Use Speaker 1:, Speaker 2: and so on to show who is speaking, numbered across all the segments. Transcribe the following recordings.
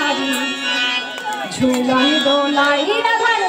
Speaker 1: হারি ঝুলন দোলাই রাধার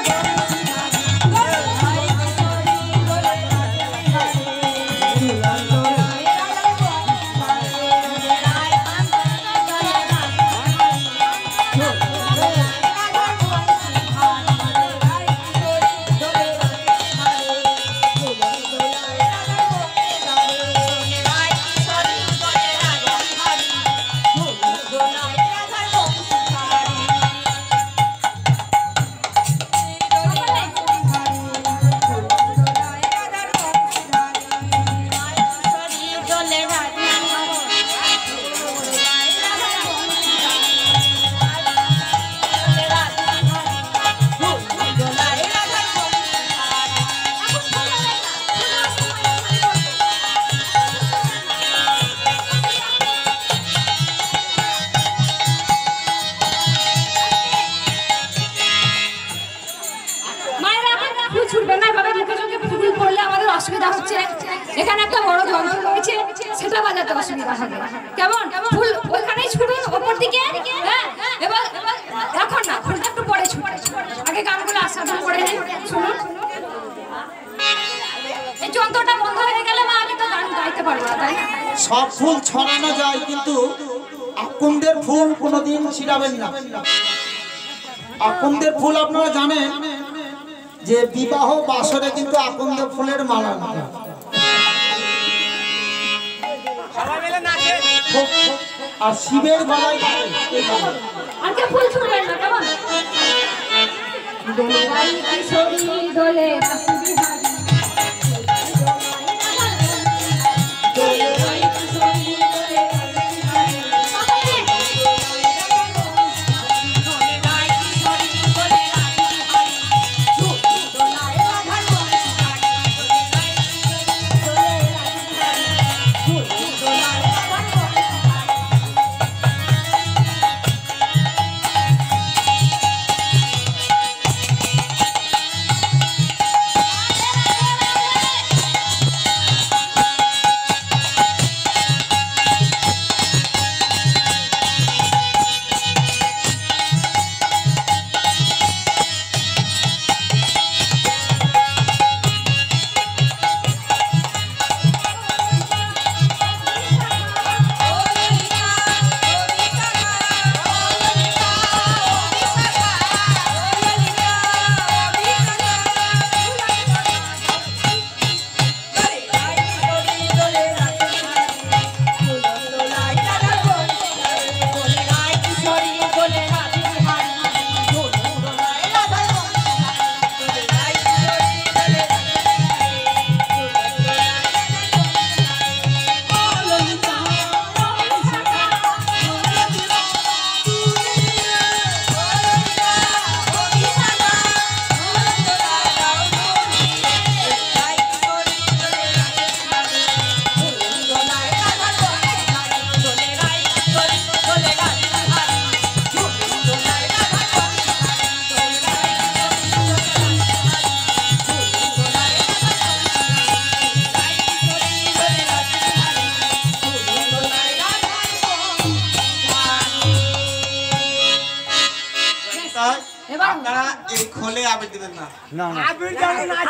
Speaker 1: এখানে একটা বড় যন্ত্র রয়েছে সেটা বাজাতে অসুবিধা হবে কেমন ফুল ওখানেই ছুটুন উপর দিকে হ্যাঁ এবার এখন না ফুলটা একটু পরে ছুটুন আগে গানগুলো আস্বাদন করে নিন শুনুন এই যন্ত্রটা বন্ধ হয়ে গেলে মা আমি তো গান গাইতে পারবো না তাই না
Speaker 2: সব ফুল ছড়ানো যায় কিন্তু আকুন্দের ফুল কোনোদিন ছিড়াবেন না আকুন্দের ফুল আপনারা জানেন যে বিবাহ বাসরে কিন্তু আকুন্দের ফুলের মালা আর শিবের গলায়
Speaker 1: আজকে ফুল ছুড়বেন না কেমন দোলে গাই কিশোরী দোলে রাসুরি হারি দোলে গাই কিশোরী দোলে রাসুরি হারি দোলে গাই কিশোরী দোলে রাসুরি হারি দোলায় রাধার বংশী হারি দোলে গাই কিশোরী দোলে রাসুরি হারি দোলায় রাধার বংশী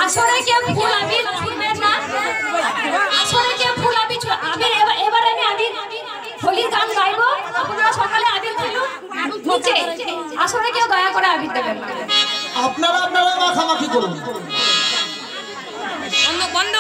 Speaker 1: আসরে কে ফুল আবির ছুঁবেন না আসরে কে ফুল আবির আবির এবার আমি আবির হোলির গান গাইবো আপনারা সকালে আবির খেলুন নিচে আসরে কেউ দয়া করে আবির দেবেন না
Speaker 2: আপনারা মাখামাখি করুন
Speaker 1: বন্ধ